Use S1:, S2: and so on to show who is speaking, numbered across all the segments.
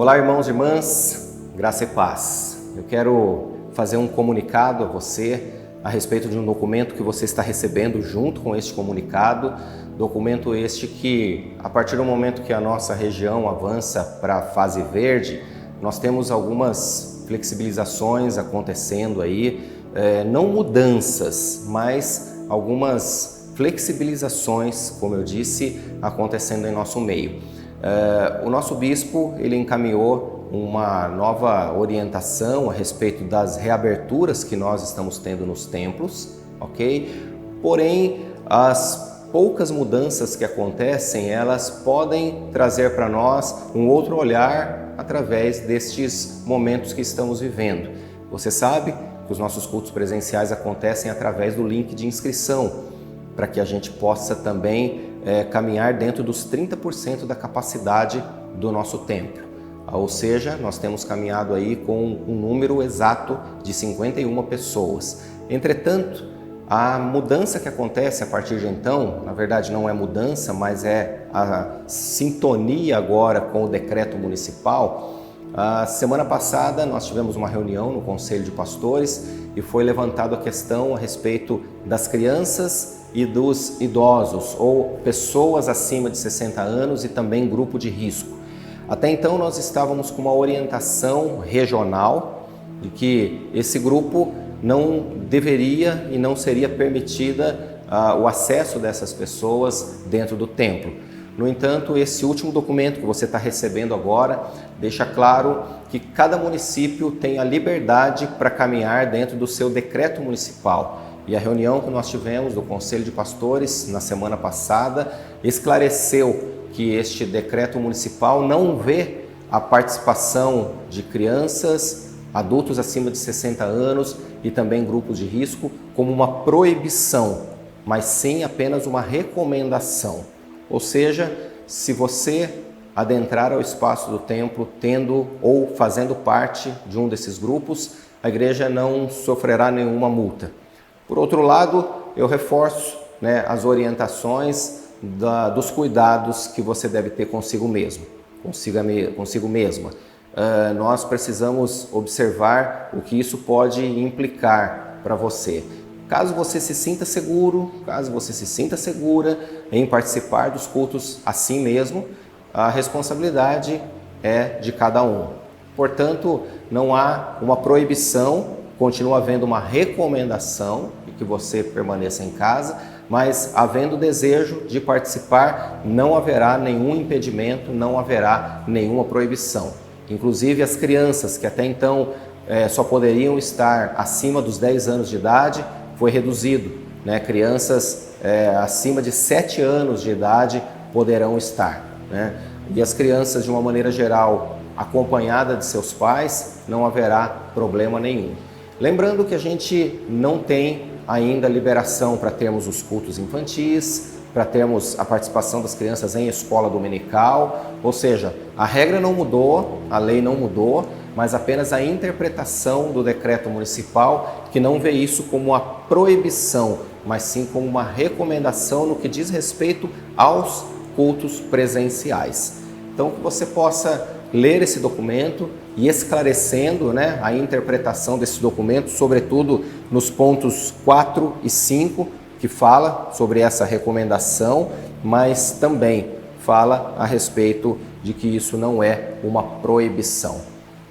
S1: Olá, irmãos e irmãs, graça e paz. Eu quero fazer um comunicado a você a respeito de um documento que você está recebendo junto com este comunicado. Documento este que, a partir do momento que a nossa região avança para a fase verde, nós temos algumas flexibilizações acontecendo aí, não mudanças, mas algumas flexibilizações, como eu disse, acontecendo em nosso meio. O nosso bispo, ele encaminhou uma nova orientação a respeito das reaberturas que nós estamos tendo nos templos, ok? Porém, as poucas mudanças que acontecem, elas podem trazer para nós um outro olhar através destes momentos que estamos vivendo. Você sabe que os nossos cultos presenciais acontecem através do link de inscrição, para que a gente possa também caminhar dentro dos 30% da capacidade do nosso templo. Ou seja, nós temos caminhado aí com um número exato de 51 pessoas. Entretanto, a mudança que acontece a partir de então, na verdade não é mudança, mas é a sintonia agora com o decreto municipal. A semana passada nós tivemos uma reunião no Conselho de Pastores e foi levantada a questão a respeito das crianças e dos idosos ou pessoas acima de 60 anos e também grupo de risco. Até então nós estávamos com uma orientação regional de que esse grupo não deveria e não seria permitida o acesso dessas pessoas dentro do templo. No entanto, esse último documento que você está recebendo agora deixa claro que cada município tem a liberdade para caminhar dentro do seu decreto municipal. E a reunião que nós tivemos do Conselho de Pastores na semana passada esclareceu que este decreto municipal não vê a participação de crianças, adultos acima de 60 anos e também grupos de risco como uma proibição, mas sim apenas uma recomendação. Ou seja, se você adentrar ao espaço do templo tendo ou fazendo parte de um desses grupos, a igreja não sofrerá nenhuma multa. Por outro lado, eu reforço as orientações dos cuidados que você deve ter consigo mesmo, consigo mesma. Nós precisamos observar o que isso pode implicar para você. Caso você se sinta seguro, caso você se sinta segura em participar dos cultos assim mesmo, a responsabilidade é de cada um. Portanto, não há uma proibição, continua havendo uma recomendação de que você permaneça em casa, mas havendo desejo de participar, não haverá nenhum impedimento, não haverá nenhuma proibição. Inclusive as crianças que até então só poderiam estar acima dos 10 anos de idade, foi reduzido. Crianças acima de 7 anos de idade poderão estar. E as crianças, de uma maneira geral, acompanhadas de seus pais, não haverá problema nenhum. Lembrando que a gente não tem ainda liberação para termos os cultos infantis, para termos a participação das crianças em escola dominical, ou seja, a regra não mudou, a lei não mudou, mas apenas a interpretação do decreto municipal que não vê isso como uma proibição, mas sim como uma recomendação no que diz respeito aos cultos presenciais. Então, que você possa ler esse documento e esclarecendo a interpretação desse documento, sobretudo nos pontos 4 e 5, que fala sobre essa recomendação, mas também fala a respeito de que isso não é uma proibição.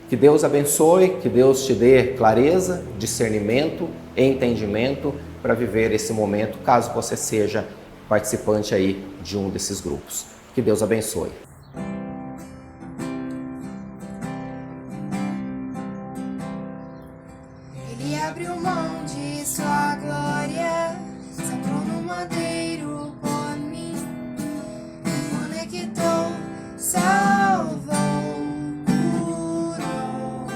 S1: Que Deus abençoe, que Deus te dê clareza, discernimento e entendimento para viver esse momento, caso você seja participante aí de um desses grupos. Que Deus abençoe.
S2: Ele abriu mão de sua glória, sangrou no madeiro por mim, me conectou, salvou, curou.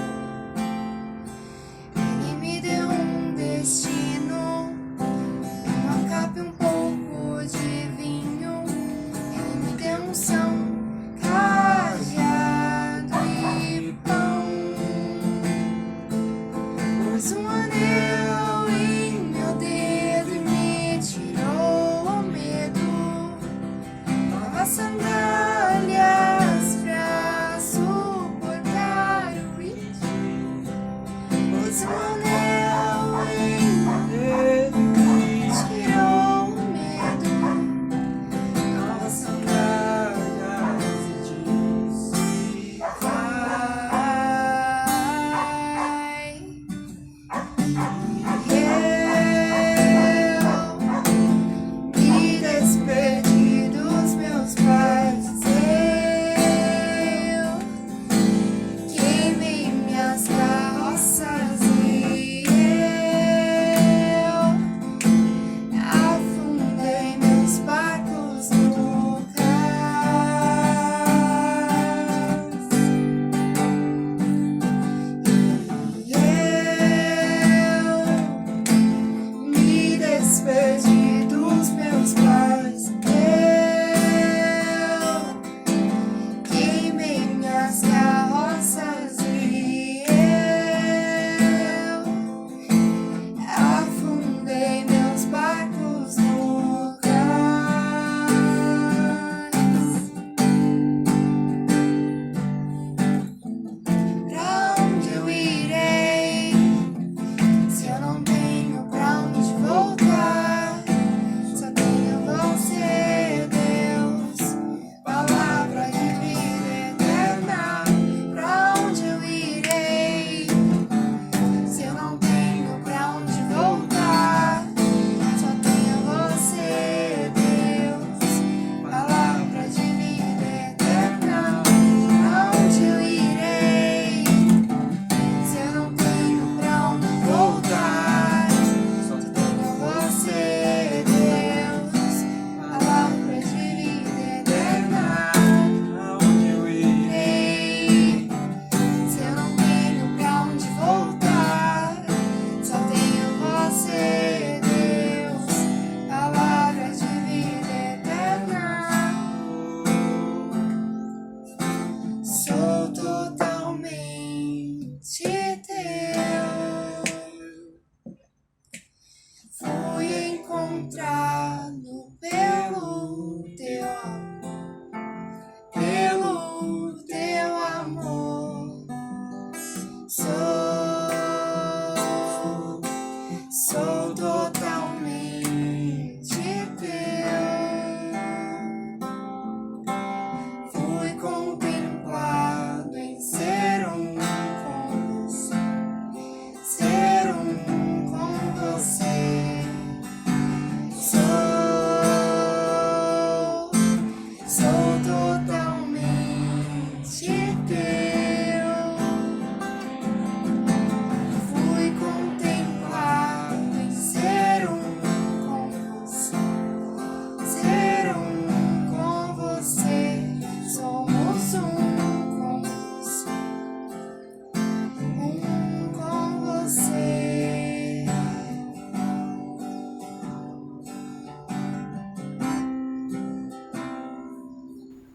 S2: Ele me deu um destino, uma capa e um pouco de vinho. Ele me deu unção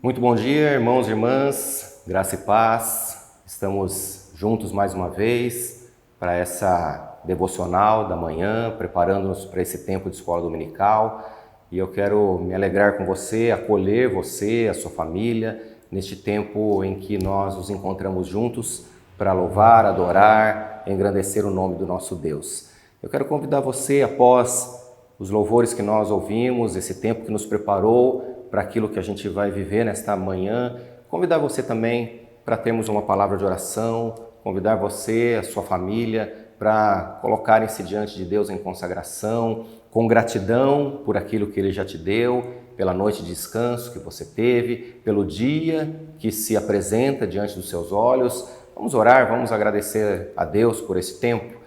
S1: Muito bom dia, irmãos e irmãs, graça e paz. Estamos juntos mais uma vez para essa devocional da manhã, preparando-nos para esse tempo de escola dominical. E eu quero me alegrar com você, acolher você, a sua família, neste tempo em que nós nos encontramos juntos para louvar, adorar, engrandecer o nome do nosso Deus. Eu quero convidar você, após os louvores que nós ouvimos, esse tempo que nos preparou para aquilo que a gente vai viver nesta manhã, convidar você também para termos uma palavra de oração, convidar você, a sua família, para colocarem-se diante de Deus em consagração, com gratidão por aquilo que Ele já te deu, pela noite de descanso que você teve, pelo dia que se apresenta diante dos seus olhos. Vamos orar, vamos agradecer a Deus por esse tempo.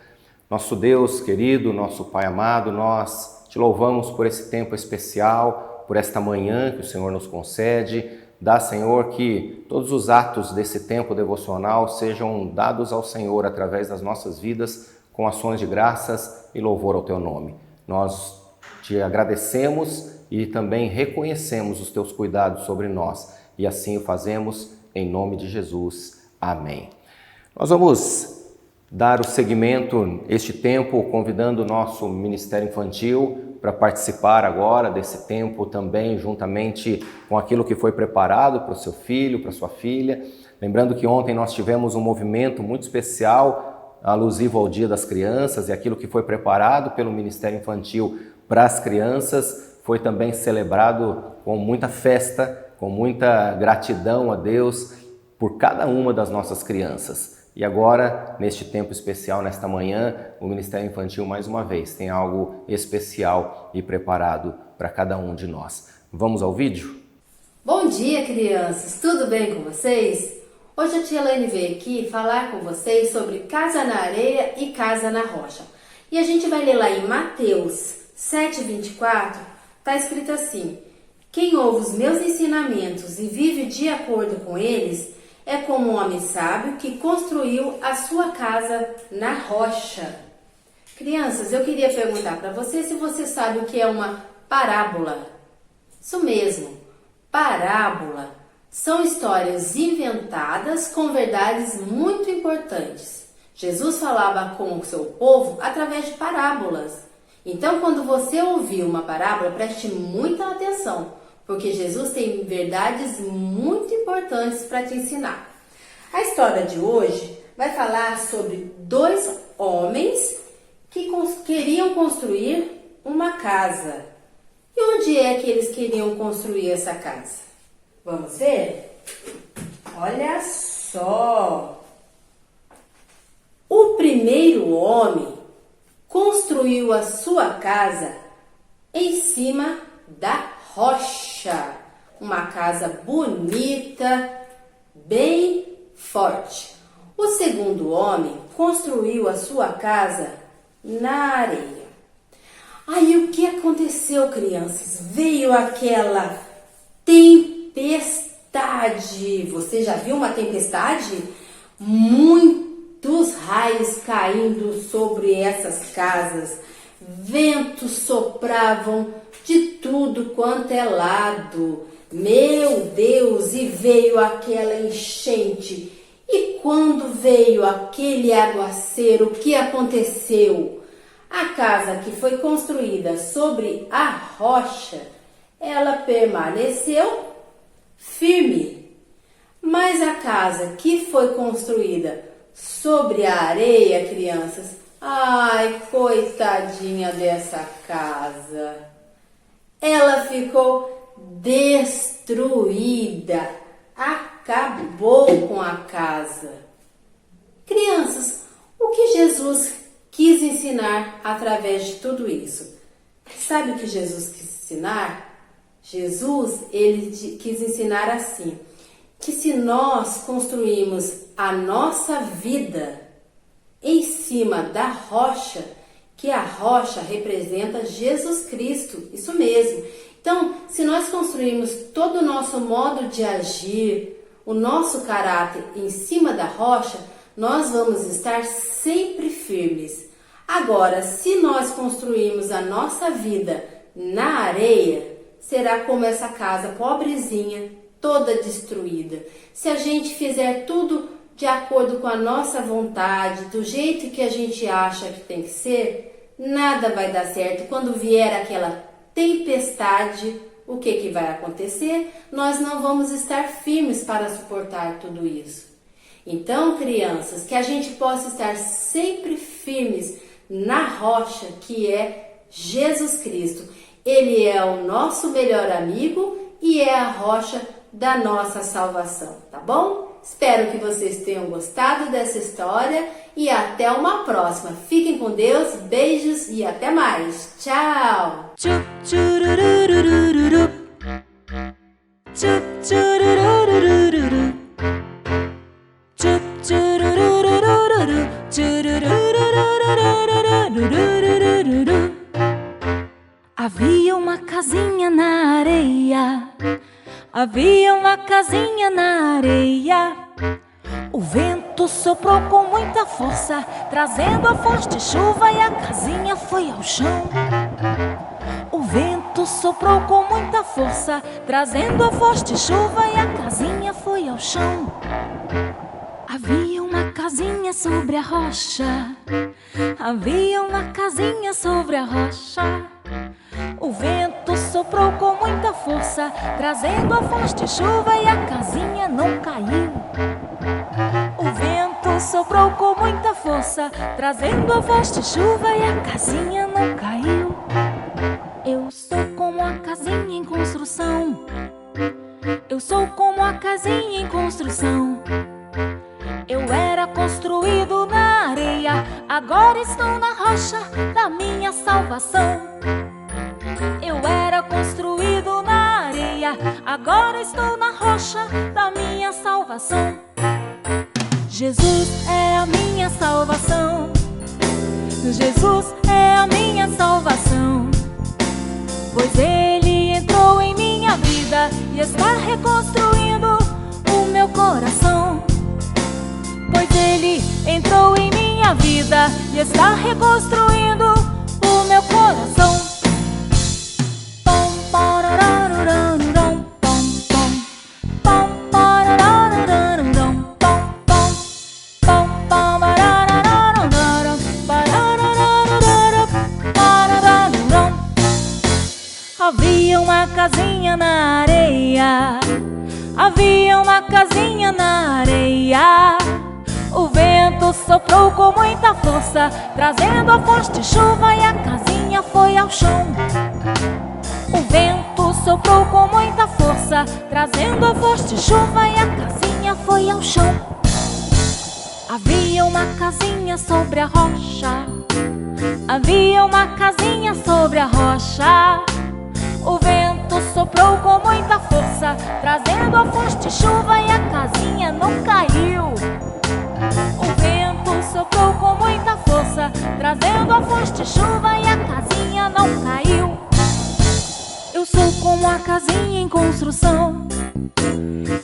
S1: Nosso Deus querido, nosso Pai amado, nós te louvamos por esse tempo especial, por esta manhã que o Senhor nos concede. Dá, Senhor, que todos os atos desse tempo devocional sejam dados ao Senhor através das nossas vidas, com ações de graças e louvor ao Teu nome. Nós te agradecemos e também reconhecemos os Teus cuidados sobre nós, e assim o fazemos em nome de Jesus. Amém. Nós vamos dar o seguimento este tempo, convidando o nosso Ministério Infantil para participar agora desse tempo também, juntamente com aquilo que foi preparado para o seu filho, para a sua filha. Lembrando que ontem nós tivemos um movimento muito especial, alusivo ao Dia das Crianças, e aquilo que foi preparado pelo Ministério Infantil para as crianças foi também celebrado com muita festa, com muita gratidão a Deus por cada uma das nossas crianças. E agora, neste tempo especial, nesta manhã, o Ministério Infantil, mais uma vez, tem algo especial e preparado para cada um de nós. Vamos ao vídeo?
S3: Bom dia, crianças! Tudo bem com vocês? Hoje a tia Elaine veio aqui falar com vocês sobre casa na areia e casa na rocha. E a gente vai ler lá em Mateus 7:24, está escrito assim: quem ouve os meus ensinamentos e vive de acordo com eles é como um homem sábio que construiu a sua casa na rocha. Crianças, eu queria perguntar para você se você sabe o que é uma parábola. Isso mesmo, parábola. São histórias inventadas com verdades muito importantes. Jesus falava com o seu povo através de parábolas. Então, quando você ouvir uma parábola, preste muita atenção, porque Jesus tem verdades muito importantes para te ensinar. A história de hoje vai falar sobre dois homens que queriam construir uma casa. E onde é que eles queriam construir essa casa? Vamos ver? Olha só! O primeiro homem construiu a sua casa em cima da rocha, uma casa bonita, bem forte. O segundo homem construiu a sua casa na areia. Aí o que aconteceu, crianças? Veio aquela tempestade. Você já viu uma tempestade? Muitos raios caindo sobre essas casas, ventos sopravam de tudo quanto é lado. Meu Deus, e veio aquela enchente. E quando veio aquele aguaceiro, o que aconteceu? A casa que foi construída sobre a rocha, ela permaneceu firme. Mas a casa que foi construída sobre a areia, crianças, ai, coitadinha dessa casa. Ela ficou destruída, acabou com a casa. Crianças, o que Jesus quis ensinar através de tudo isso? Sabe o que Jesus quis ensinar? Jesus, ele quis ensinar assim, que se nós construímos a nossa vida em cima da rocha, que a rocha representa Jesus Cristo, isso mesmo. Então, se nós construirmos todo o nosso modo de agir, o nosso caráter em cima da rocha, nós vamos estar sempre firmes. Agora, se nós construirmos a nossa vida na areia, será como essa casa pobrezinha, toda destruída. Se a gente fizer tudo de acordo com a nossa vontade, do jeito que a gente acha que tem que ser, nada vai dar certo. Quando vier aquela tempestade, o que vai acontecer? Nós não vamos estar firmes para suportar tudo isso. Então, crianças, que a gente possa estar sempre firmes na rocha que é Jesus Cristo. Ele é o nosso melhor amigo e é a rocha da nossa salvação, tá bom? Espero que vocês tenham gostado dessa história e até uma próxima. Fiquem com Deus, beijos e até mais. Tchau!
S4: Havia uma casinha na areia, havia uma casinha na areia. O vento soprou com muita força, trazendo a forte chuva e a casinha foi ao chão. O vento soprou com muita força, trazendo a forte chuva e a casinha foi ao chão. Havia uma casinha sobre a rocha, havia uma casinha sobre a rocha. O vento soprou com muita força, trazendo a forte chuva e a casinha não caiu. O vento soprou com muita força, trazendo a forte chuva e a casinha não caiu. Eu sou como a casinha em construção, eu sou como a casinha em construção. Eu era construído na areia, agora estou na rocha da minha salvação. Eu era construído na areia, agora estou na rocha da minha salvação. Jesus é a minha salvação, Jesus é a minha salvação, pois Ele entrou em minha vida e está reconstruindo o meu coração. Pois Ele entrou em minha vida e está reconstruindo o meu coração. Havia uma casinha na areia, havia uma casinha na areia. O vento soprou com muita força, trazendo a forte chuva e a casinha foi ao chão. O vento soprou com muita força, trazendo a forte chuva e a casinha foi ao chão. Havia uma casinha sobre a rocha, havia uma casinha sobre a rocha. O vento soprou com muita força, trazendo a forte chuva e a casinha não caiu. O vento soprou com muita força, trazendo a forte chuva e a casinha não caiu. Eu sou como a casinha em construção,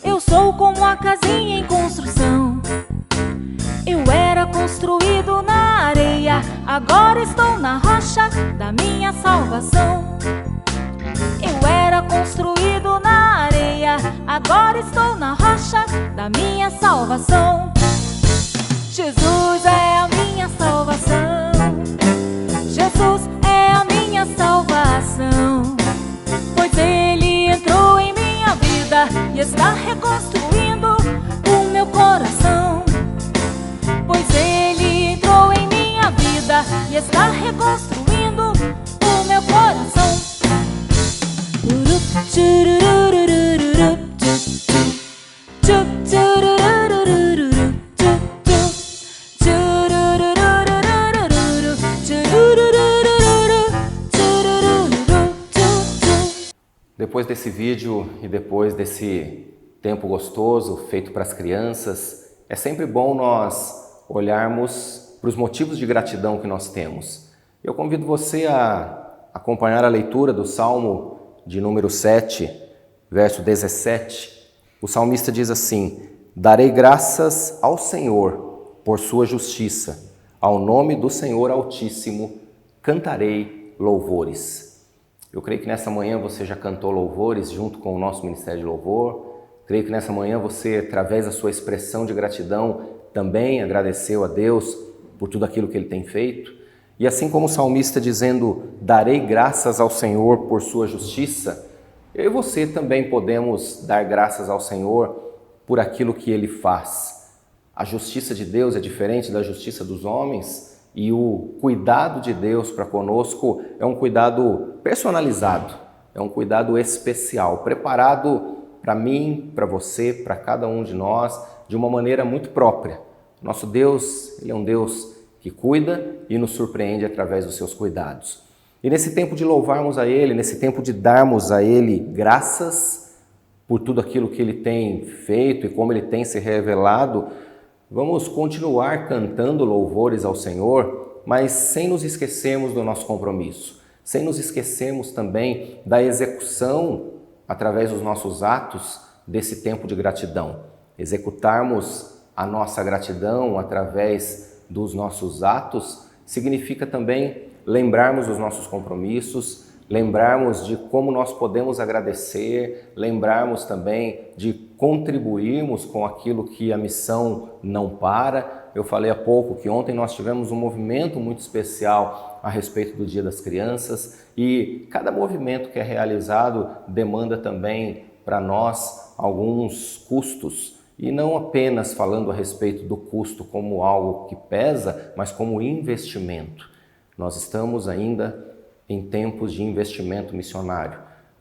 S4: eu sou como a casinha em construção. Eu era construído na areia, agora estou na rocha da minha salvação. Eu era construído na areia, agora estou na rocha da minha salvação. Jesus é a minha salvação, Jesus é a minha salvação, pois Ele entrou em minha vida e está reconstruindo o meu coração. Pois Ele entrou em minha vida e está reconstruindo o meu coração.
S1: Depois desse vídeo e depois desse tempo gostoso feito para as crianças, é sempre bom nós olharmos para os motivos de gratidão que nós temos. Eu convido você a acompanhar a leitura do Salmo de número 7, verso 17. O salmista diz assim: darei graças ao Senhor por sua justiça, ao nome do Senhor Altíssimo cantarei louvores. Eu creio que nessa manhã você já cantou louvores junto com o nosso Ministério de Louvor. Creio que nessa manhã você, através da sua expressão de gratidão, também agradeceu a Deus por tudo aquilo que Ele tem feito. E assim como o salmista dizendo, darei graças ao Senhor por sua justiça, eu e você também podemos dar graças ao Senhor por aquilo que Ele faz. A justiça de Deus é diferente da justiça dos homens e o cuidado de Deus para conosco é um cuidado personalizado, é um cuidado especial, preparado para mim, para você, para cada um de nós, de uma maneira muito própria. Nosso Deus, Ele é um Deus que cuida e nos surpreende através dos seus cuidados. E nesse tempo de louvarmos a Ele, nesse tempo de darmos a Ele graças por tudo aquilo que Ele tem feito e como Ele tem se revelado, vamos continuar cantando louvores ao Senhor, mas sem nos esquecermos do nosso compromisso, sem nos esquecermos também da execução através dos nossos atos desse tempo de gratidão. Executarmos a nossa gratidão através dos nossos atos significa também lembrarmos dos nossos compromissos, lembrarmos de como nós podemos agradecer, lembrarmos também de contribuirmos com aquilo que a missão não para. Eu falei há pouco que ontem nós tivemos um movimento muito especial a respeito do Dia das Crianças e cada movimento que é realizado demanda também para nós alguns custos. E não apenas falando a respeito do custo como algo que pesa, mas como investimento. Nós estamos ainda em tempos de investimento missionário.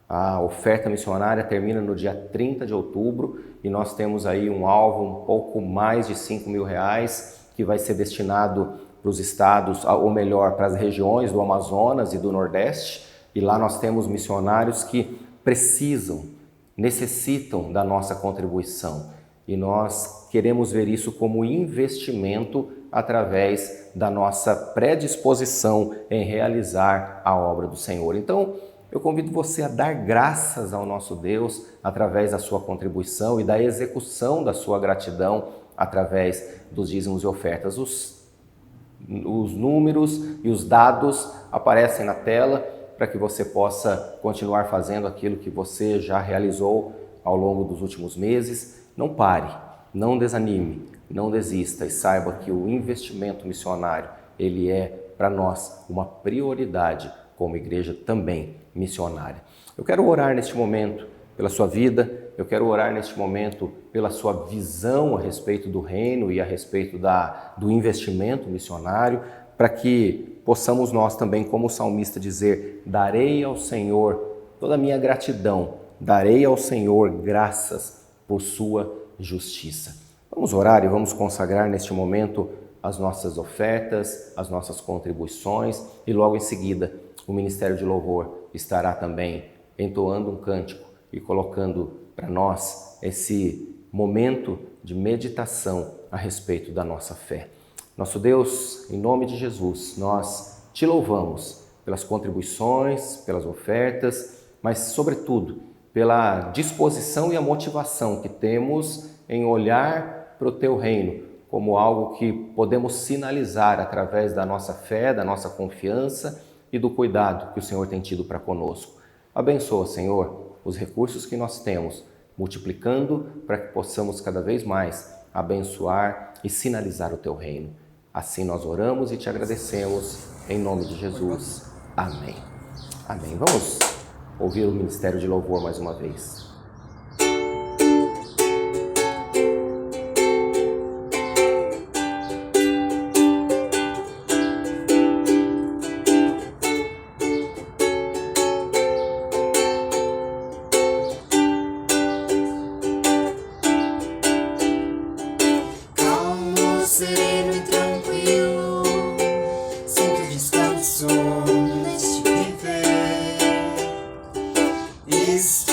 S1: A oferta missionária termina no dia 30 de outubro e nós temos aí um alvo um pouco mais de R$5.000 que vai ser destinado para os estados, ou melhor, para as regiões do Amazonas e do Nordeste. E lá nós temos missionários que precisam, necessitam da nossa contribuição. E nós queremos ver isso como investimento através da nossa predisposição em realizar a obra do Senhor. Então, eu convido você a dar graças ao nosso Deus através da sua contribuição e da execução da sua gratidão através dos dízimos e ofertas. Os números e os dados aparecem na tela para que você possa continuar fazendo aquilo que você já realizou ao longo dos últimos meses. Não pare, não desanime, não desista e saiba que o investimento missionário, ele é para nós uma prioridade como igreja também missionária. Eu quero orar neste momento pela sua vida, eu quero orar neste momento pela sua visão a respeito do reino e a respeito do investimento missionário, para que possamos nós também, como o salmista, dizer, darei ao Senhor toda a minha gratidão, darei ao Senhor graças por sua justiça. Vamos orar e vamos consagrar neste momento as nossas ofertas, as nossas contribuições e logo em seguida o Ministério de Louvor estará também entoando um cântico e colocando para nós esse momento de meditação a respeito da nossa fé. Nosso Deus, em nome de Jesus, nós te louvamos pelas contribuições, pelas ofertas, mas sobretudo pela disposição e a motivação que temos em olhar para o teu reino como algo que podemos sinalizar através da nossa fé, da nossa confiança e do cuidado que o Senhor tem tido para conosco. Abençoa, Senhor, os recursos que nós temos, multiplicando para que possamos cada vez mais abençoar e sinalizar o teu reino. Assim nós oramos e te agradecemos, em nome de Jesus. Amém. Amém. Vamos ouvir o Ministério de Louvor mais uma vez.
S2: Calmo, sereno e tranquilo, sinto descanso neste viver. Isto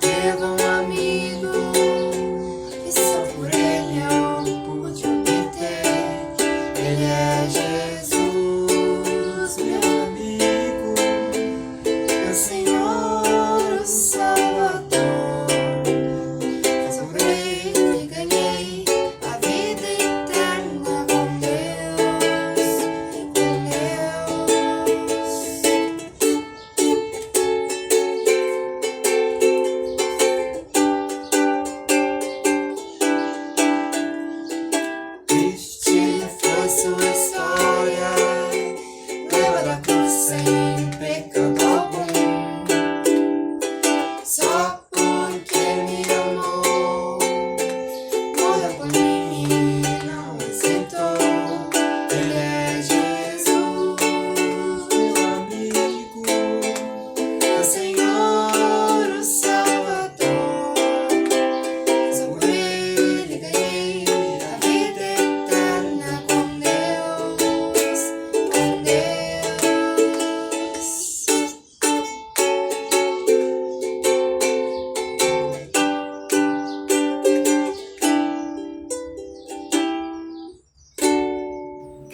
S2: teve um amigo e só por ele eu pude obter. Ele é Jesus, meu amigo, meu Senhor, o Salvador. Sobrei e ganhei a vida eterna com Deus, com Deus.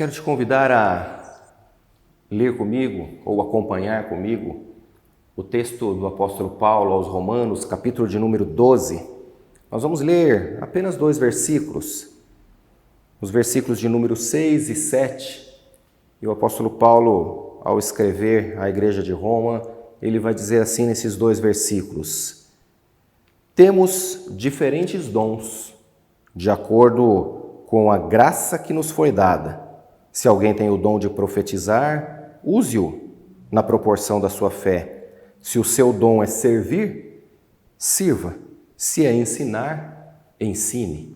S1: quero te convidar a ler comigo ou acompanhar comigo o texto do apóstolo Paulo aos Romanos, capítulo de número 12. Nós vamos ler apenas 2 versículos, os versículos de número 6 e 7. E o apóstolo Paulo, ao escrever à igreja de Roma, ele vai dizer assim nesses 2 versículos: temos diferentes dons, de acordo com a graça que nos foi dada. Se alguém tem o dom de profetizar, use-o na proporção da sua fé. Se o seu dom é servir, sirva. Se é ensinar, ensine.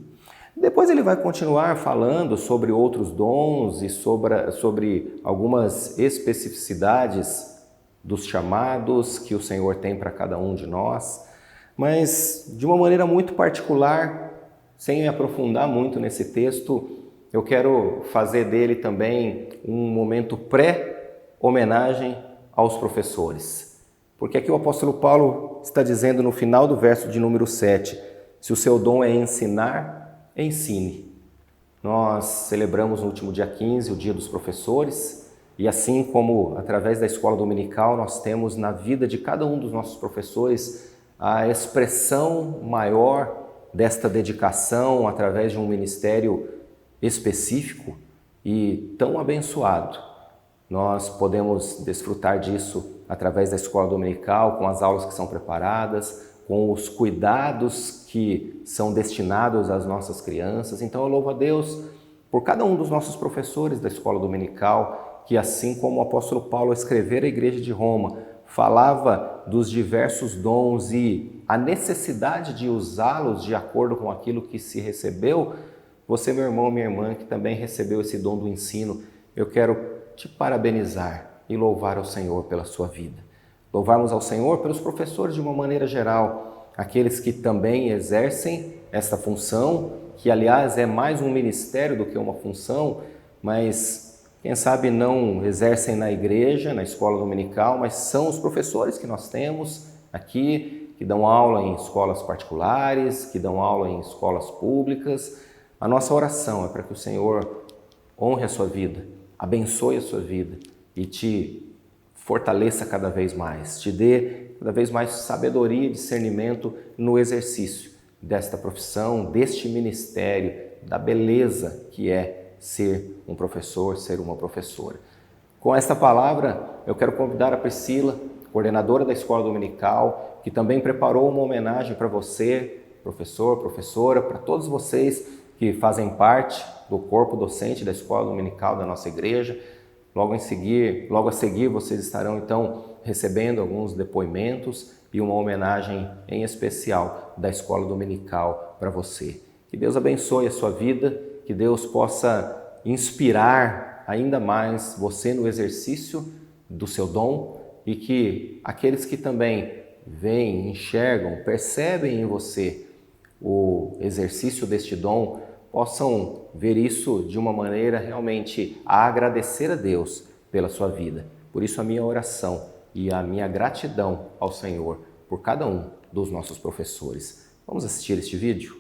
S1: Depois ele vai continuar falando sobre outros dons e sobre algumas especificidades dos chamados que o Senhor tem para cada um de nós, mas de uma maneira muito particular, sem me aprofundar muito nesse texto, eu quero fazer dele também um momento pré-homenagem aos professores. Porque aqui o apóstolo Paulo está dizendo no final do verso de número 7, se o seu dom é ensinar, ensine. Nós celebramos no último dia 15 o Dia dos Professores, e assim como através da escola dominical nós temos na vida de cada um dos nossos professores a expressão maior desta dedicação através de um ministério específico e tão abençoado. Nós podemos desfrutar disso através da escola dominical, com as aulas que são preparadas, com os cuidados que são destinados às nossas crianças. Então eu louvo a Deus por cada um dos nossos professores da escola dominical, que assim como o apóstolo Paulo escrever à igreja de Roma, falava dos diversos dons e a necessidade de usá-los de acordo com aquilo que se recebeu. Você, meu irmão, minha irmã, que também recebeu esse dom do ensino, eu quero te parabenizar e louvar ao Senhor pela sua vida. Louvarmos ao Senhor pelos professores de uma maneira geral, aqueles que também exercem esta função, que aliás é mais um ministério do que uma função, mas quem sabe não exercem na igreja, na escola dominical, mas são os professores que nós temos aqui, que dão aula em escolas particulares, que dão aula em escolas públicas. A nossa oração é para que o Senhor honre a sua vida, abençoe a sua vida e te fortaleça cada vez mais, te dê cada vez mais sabedoria e discernimento no exercício desta profissão, deste ministério, da beleza que é ser um professor, ser uma professora. Com esta palavra, eu quero convidar a Priscila, coordenadora da escola dominical, que também preparou uma homenagem para você, professor, professora, para todos vocês que fazem parte do corpo docente da escola dominical da nossa igreja. Logo a seguir, vocês estarão então recebendo alguns depoimentos e uma homenagem em especial da escola dominical para você. Que Deus abençoe a sua vida, que Deus possa inspirar ainda mais você no exercício do seu dom e que aqueles que também veem, enxergam, percebem em você o exercício deste dom possam ver isso de uma maneira realmente a agradecer a Deus pela sua vida. Por isso a minha oração e a minha gratidão ao Senhor por cada um dos nossos professores. Vamos assistir este vídeo?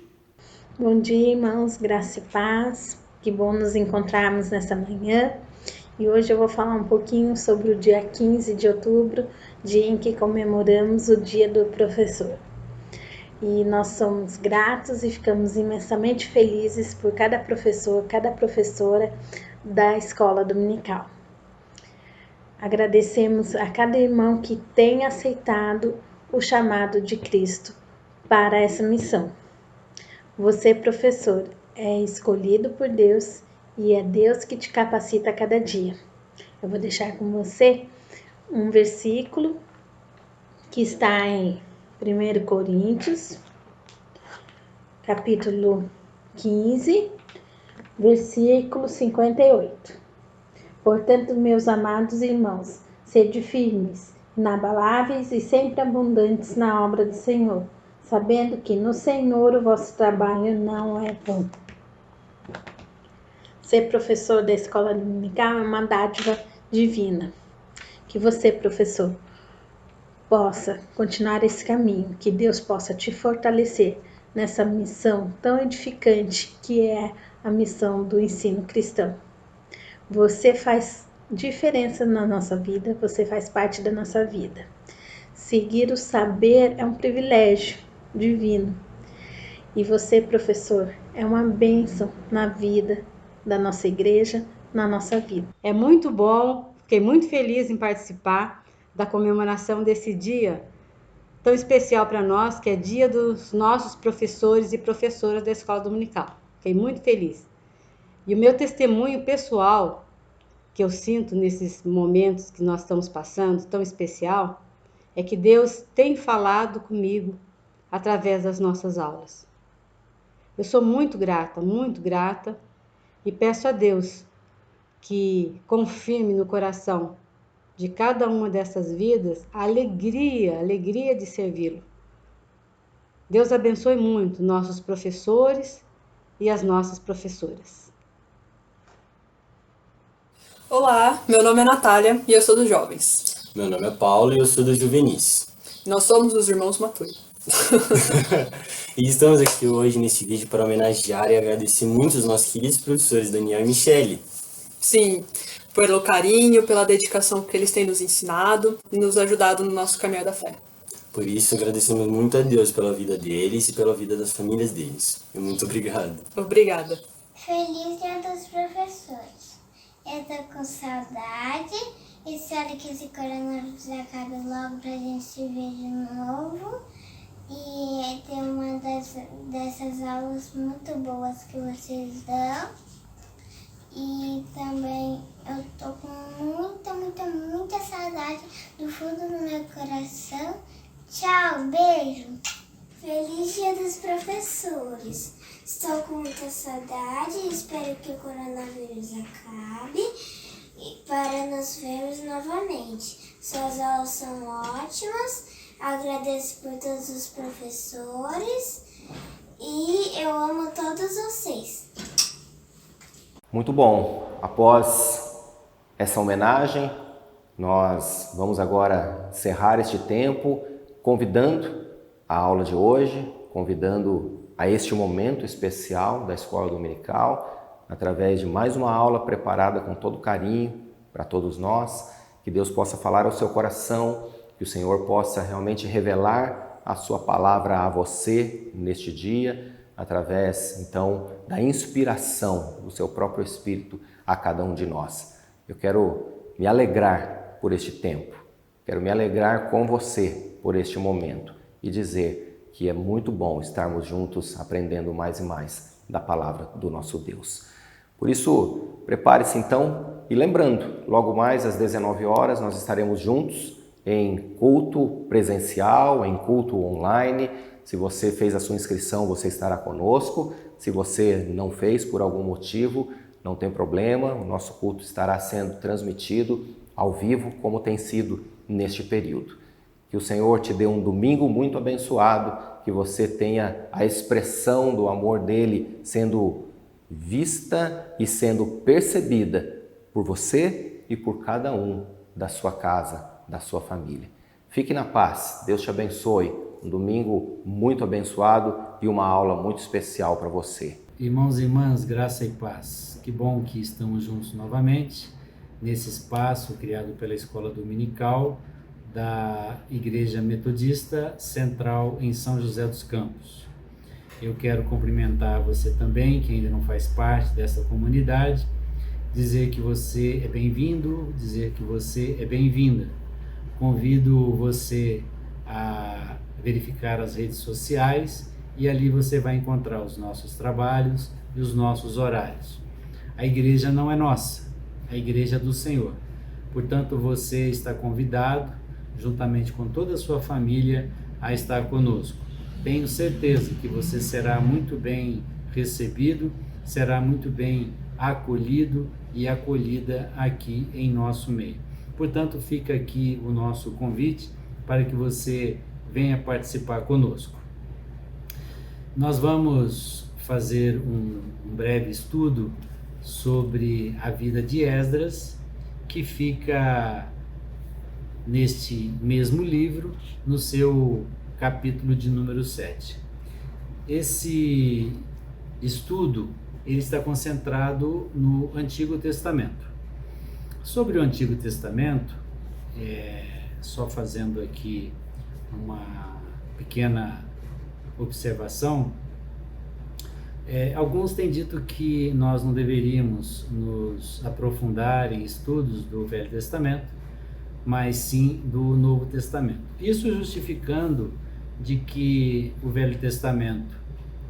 S5: Bom dia, irmãos, graça e paz. Que bom nos encontrarmos nessa manhã. E hoje eu vou falar um pouquinho sobre o dia 15 de outubro, dia em que comemoramos o Dia do Professor. E nós somos gratos e ficamos imensamente felizes por cada professor, cada professora da escola dominical. Agradecemos a cada irmão que tem aceitado o chamado de Cristo para essa missão. Você, professor, é escolhido por Deus e é Deus que te capacita a cada dia. Eu vou deixar com você um versículo que está em 1 Coríntios, capítulo 15, versículo 58. Portanto, meus amados irmãos, sede firmes, inabaláveis e sempre abundantes na obra do Senhor, sabendo que no Senhor o vosso trabalho não é vão. Ser professor da escola dominical é uma dádiva divina. Que você, professor, possa continuar esse caminho, que Deus possa te fortalecer nessa missão tão edificante que é a missão do ensino cristão. Você faz diferença na nossa vida, você faz parte da nossa vida. Seguir o saber é um privilégio divino. E você, professor, é uma bênção na vida da nossa igreja, na nossa vida.
S6: É muito bom, fiquei muito feliz em participar da comemoração desse dia tão especial para nós, que é dia dos nossos professores e professoras da Escola Dominical. Fiquei muito feliz. E o meu testemunho pessoal, que eu sinto nesses momentos que nós estamos passando, tão especial, é que Deus tem falado comigo através das nossas aulas. Eu sou muito grata, e peço a Deus que confirme no coração de cada uma dessas vidas a alegria de servi-lo. Deus abençoe muito nossos professores e as nossas professoras.
S7: Olá, meu nome é Natália e eu sou dos Jovens.
S8: Meu nome é Paulo e eu sou dos Juvenis.
S7: Nós somos os Irmãos Maturi.
S8: E estamos aqui hoje nesse vídeo para homenagear e agradecer muito os nossos queridos professores Daniel e Michele.
S7: Sim, pelo carinho, pela dedicação que eles têm nos ensinado e nos ajudado no nosso caminho da fé.
S8: Por isso, agradecemos muito a Deus pela vida deles e pela vida das famílias deles. E muito obrigado.
S7: Obrigada.
S2: Feliz Dia dos Professores. Eu tô com saudade. Espero que esse coronavírus acabe logo pra gente se ver de novo. E ter uma dessas aulas muito boas que vocês dão. E também eu tô com muita saudade do fundo do meu coração. Tchau, beijo! Feliz Dia dos Professores! Estou com muita saudade e espero que o coronavírus acabe para nos vermos novamente. Suas aulas são ótimas, agradeço por todos os professores e eu amo todos vocês.
S1: Muito bom. Após essa homenagem, nós vamos agora encerrar este tempo convidando a aula de hoje, convidando a este momento especial da Escola Dominical, através de mais uma aula preparada com todo carinho para todos nós, que Deus possa falar ao seu coração, que o Senhor possa realmente revelar a sua palavra a você neste dia, através, então, da inspiração do seu próprio Espírito a cada um de nós. Eu quero me alegrar por este tempo, quero me alegrar com você por este momento e dizer que é muito bom estarmos juntos aprendendo mais e mais da palavra do nosso Deus. Por isso, prepare-se então e lembrando, logo mais às 19 horas nós estaremos juntos em culto presencial, em culto online. Se você fez a sua inscrição, você estará conosco. Se você não fez por algum motivo, não tem problema. O nosso culto estará sendo transmitido ao vivo, como tem sido neste período. Que o Senhor te dê um domingo muito abençoado, que você tenha a expressão do amor dele sendo vista e sendo percebida por você e por cada um da sua casa, da sua família. Fique na paz. Deus te abençoe. Um domingo muito abençoado e uma aula muito especial para você.
S9: Irmãos e irmãs, graça e paz. Que bom que estamos juntos novamente nesse espaço criado pela Escola Dominical da Igreja Metodista Central em São José dos Campos. Eu quero cumprimentar você também, que ainda não faz parte dessa comunidade, dizer que você é bem-vindo, dizer que você é bem-vinda. Convido você a verificar as redes sociais e ali você vai encontrar os nossos trabalhos e os nossos horários. A igreja não é nossa, a igreja é do Senhor. Portanto, você está convidado, juntamente com toda a sua família, a estar conosco. Tenho certeza que você será muito bem recebido, será muito bem acolhido e acolhida aqui em nosso meio. Portanto, fica aqui o nosso convite para que você venha participar conosco. Nós vamos fazer um breve estudo sobre a vida de Esdras, que fica neste mesmo livro, no seu capítulo de número 7. Esse estudo ele está concentrado no Antigo Testamento. Sobre o Antigo Testamento, só fazendo aqui uma pequena observação, alguns têm dito que nós não deveríamos nos aprofundar em estudos do Velho Testamento, mas sim do Novo Testamento. Isso justificando de que o Velho Testamento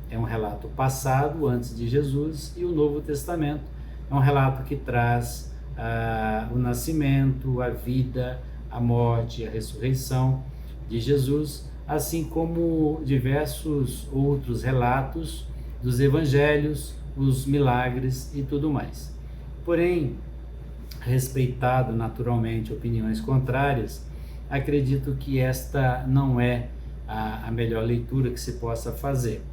S9: é um relato passado, antes de Jesus, e o Novo Testamento é um relato que traz o nascimento, a vida, a morte, a ressurreição de Jesus, assim como diversos outros relatos dos evangelhos, os milagres e tudo mais. Porém, respeitado naturalmente opiniões contrárias, acredito que esta não é a melhor leitura que se possa fazer.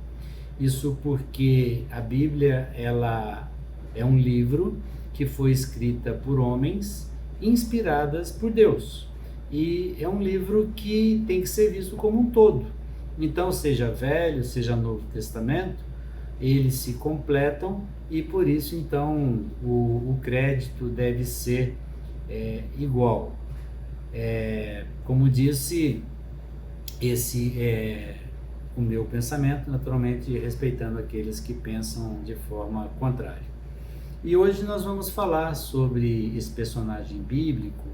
S9: Isso porque a Bíblia, ela é um livro que foi escrita por homens inspiradas por Deus. E é um livro que tem que ser visto como um todo. Então, seja Velho, seja Novo Testamento, eles se completam e por isso, então, o crédito deve ser igual. Como disse, esse é o meu pensamento, naturalmente respeitando aqueles que pensam de forma contrária. E hoje nós vamos falar sobre esse personagem bíblico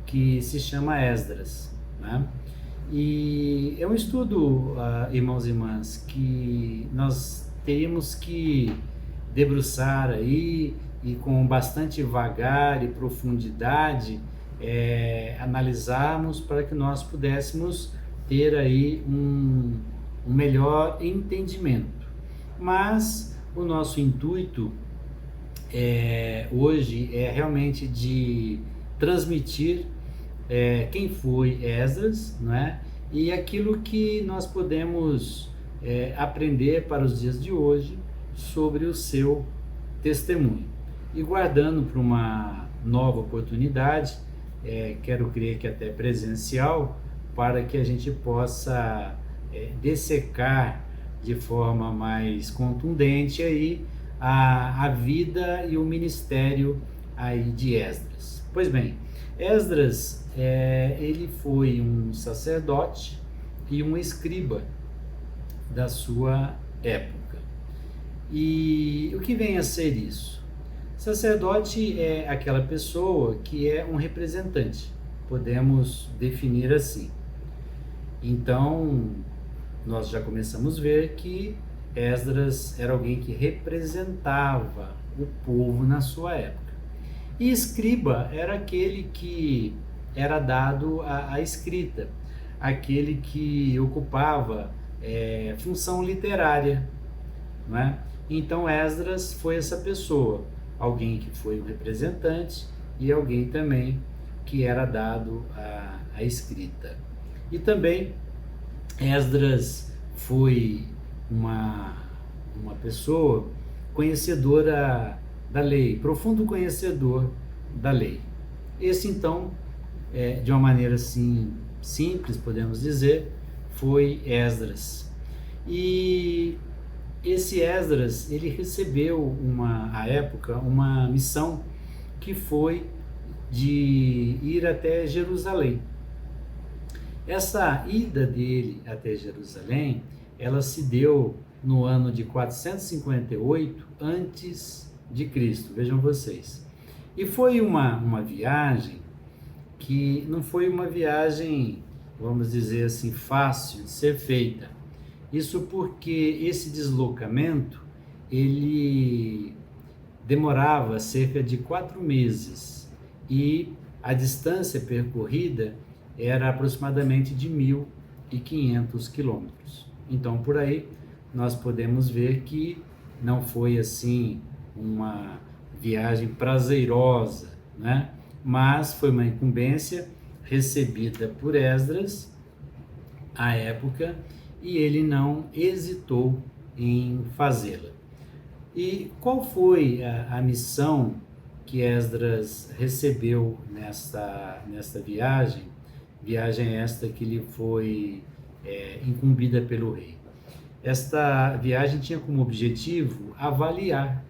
S9: que se chama Esdras, né? E é um estudo, irmãos e irmãs, que nós teríamos que debruçar aí e com bastante vagar e profundidade analisarmos para que nós pudéssemos ter aí um melhor entendimento. Mas o nosso intuito hoje é realmente de transmitir quem foi Esdras, né? E aquilo que nós podemos aprender para os dias de hoje sobre o seu testemunho. E guardando para uma nova oportunidade, quero crer que até presencial, para que a gente possa dessecar de forma mais contundente aí a vida e o ministério aí de Esdras. Pois bem, Esdras, ele foi um sacerdote e um escriba da sua época. E o que vem a ser isso? Sacerdote é aquela pessoa que é um representante, podemos definir assim. Então, nós já começamos a ver que Esdras era alguém que representava o povo na sua época. E escriba era aquele que era dado à escrita, aquele que ocupava função literária, não é? Então Esdras foi essa pessoa, alguém que foi um representante e alguém também que era dado à escrita. E também Esdras foi uma pessoa conhecedora da lei, profundo conhecedor da lei. Esse então, de uma maneira assim simples, podemos dizer, foi Esdras. E esse Esdras, ele recebeu à época uma missão que foi de ir até Jerusalém. Essa ida dele até Jerusalém, ela se deu no ano de 458 antes de Cristo, vejam vocês. E foi uma viagem que não foi uma viagem, vamos dizer assim, fácil de ser feita. Isso porque esse deslocamento, ele demorava cerca de 4 meses e a distância percorrida era aproximadamente de 1.500 quilômetros. Então, por aí, nós podemos ver que não foi assim uma viagem prazerosa, né? Mas foi uma incumbência recebida por Esdras à época e ele não hesitou em fazê-la. E qual foi a missão que Esdras recebeu nesta viagem? Viagem esta que lhe foi incumbida pelo rei. Esta viagem tinha como objetivo avaliar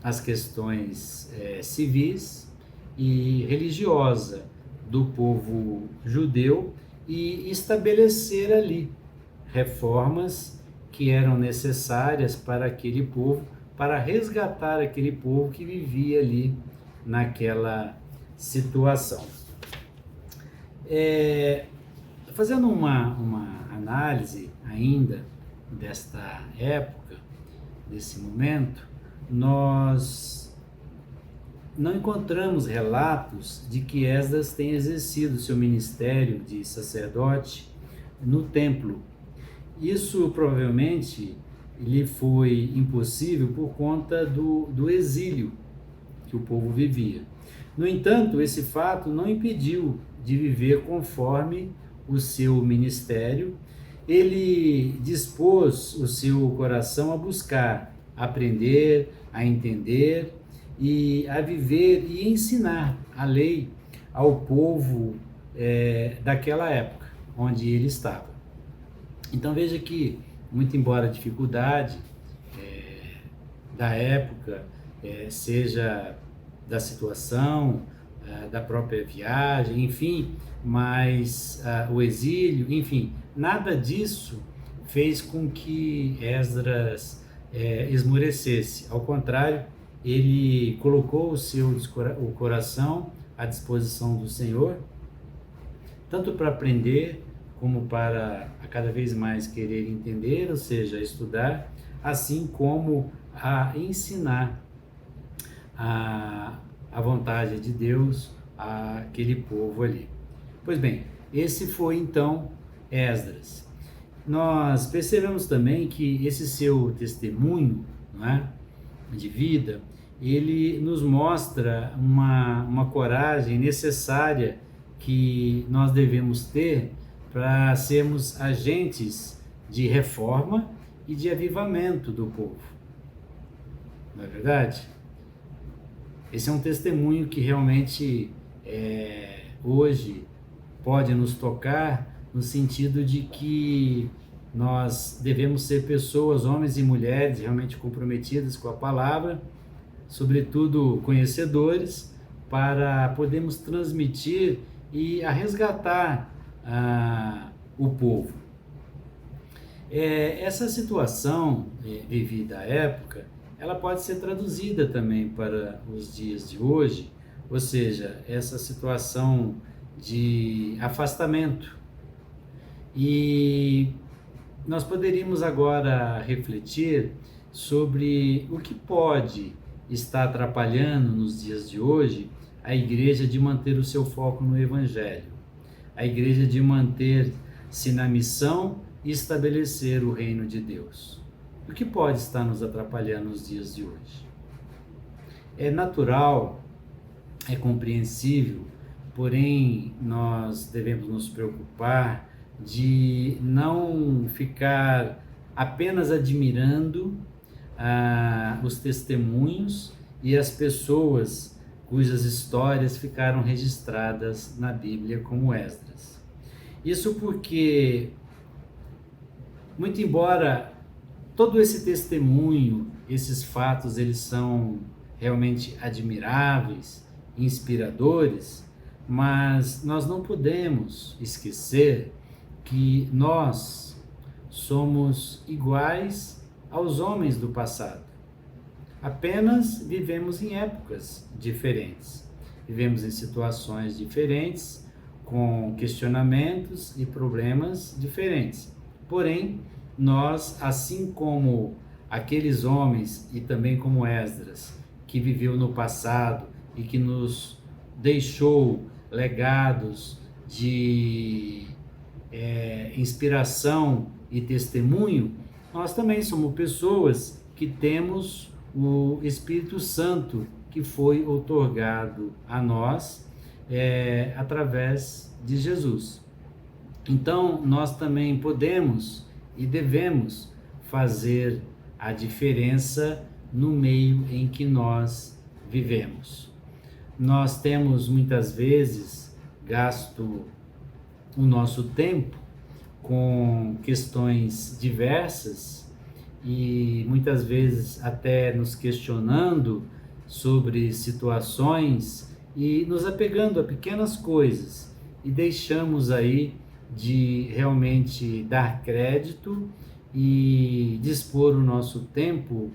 S9: as questões civis e religiosa do povo judeu e estabelecer ali reformas que eram necessárias para aquele povo, para resgatar aquele povo que vivia ali naquela situação. Fazendo uma análise ainda desta época, desse momento, nós não encontramos relatos de que Esdras tenha exercido seu ministério de sacerdote no templo. Isso provavelmente lhe foi impossível por conta do exílio que o povo vivia. No entanto, esse fato não impediu de viver conforme o seu ministério. Ele dispôs o seu coração a buscar, a aprender, a entender e a viver e ensinar a lei ao povo daquela época onde ele estava. Então veja que, muito embora a dificuldade da época, seja da situação, da própria viagem, enfim, mas o exílio, enfim, nada disso fez com que Esdras esmorecesse. Ao contrário, ele colocou o coração à disposição do Senhor, tanto para aprender como para a cada vez mais querer entender, ou seja, estudar, assim como a ensinar a vontade de Deus àquele povo ali. Pois bem, esse foi então Esdras. Nós percebemos também que esse seu testemunho, não é, de vida, ele nos mostra uma coragem necessária que nós devemos ter para sermos agentes de reforma e de avivamento do povo. Não é verdade? Esse é um testemunho que realmente hoje pode nos tocar no sentido de que nós devemos ser pessoas, homens e mulheres, realmente comprometidas com a palavra, sobretudo conhecedores, para podermos transmitir e a resgatar o povo. Essa situação vivida à época, ela pode ser traduzida também para os dias de hoje, ou seja, essa situação de afastamento. E nós poderíamos agora refletir sobre o que pode estar atrapalhando nos dias de hoje a igreja de manter o seu foco no Evangelho, a igreja de manter-se na missão e estabelecer o reino de Deus. O que pode estar nos atrapalhando nos dias de hoje? É natural, é compreensível, porém nós devemos nos preocupar de não ficar apenas admirando os testemunhos e as pessoas cujas histórias ficaram registradas na Bíblia como Esdras. Isso porque, muito embora todo esse testemunho, esses fatos, eles são realmente admiráveis, inspiradores, mas nós não podemos esquecer que nós somos iguais aos homens do passado. Apenas vivemos em épocas diferentes, vivemos em situações diferentes, com questionamentos e problemas diferentes. Porém, nós, assim como aqueles homens e também como Esdras, que viveu no passado e que nos deixou legados de inspiração e testemunho, nós também somos pessoas que temos o Espírito Santo que foi outorgado a nós através de Jesus. Então, nós também podemos e devemos fazer a diferença no meio em que nós vivemos. Nós temos muitas vezes gasto o nosso tempo com questões diversas e muitas vezes até nos questionando sobre situações e nos apegando a pequenas coisas e deixamos aí de realmente dar crédito e dispor o nosso tempo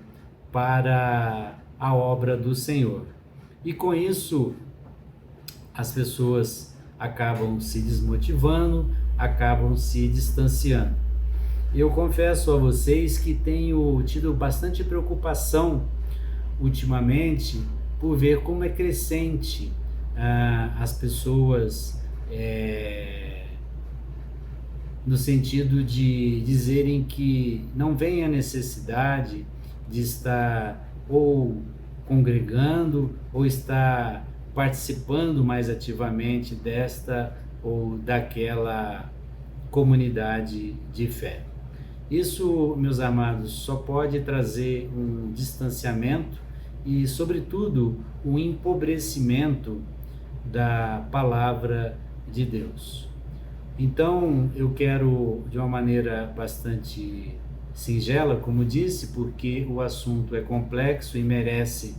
S9: para a obra do Senhor. E com isso, as pessoas acabam se desmotivando, acabam se distanciando. Eu confesso a vocês que tenho tido bastante preocupação ultimamente por ver como é crescente as pessoas no sentido de dizerem que não vem a necessidade de estar ou congregando ou estar participando mais ativamente desta ou daquela comunidade de fé. Isso, meus amados, só pode trazer um distanciamento e, sobretudo, um empobrecimento da palavra de Deus. Então, eu quero, de uma maneira bastante singela, como disse, porque o assunto é complexo e merece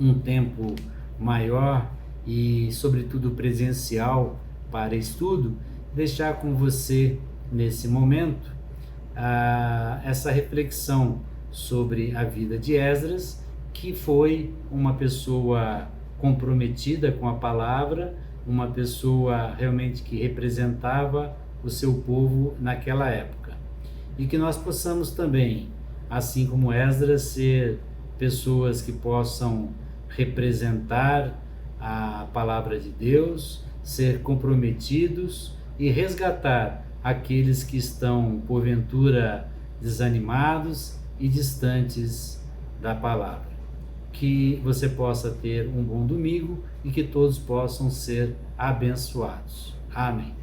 S9: um tempo maior e, sobretudo, presencial para estudo, deixar com você, nesse momento, essa reflexão sobre a vida de Esdras, que foi uma pessoa comprometida com a palavra, uma pessoa realmente que representava o seu povo naquela época. E que nós possamos também, assim como Esdras, ser pessoas que possam representar a palavra de Deus, ser comprometidos e resgatar aqueles que estão, porventura, desanimados e distantes da palavra. Que você possa ter um bom domingo e que todos possam ser abençoados. Amém.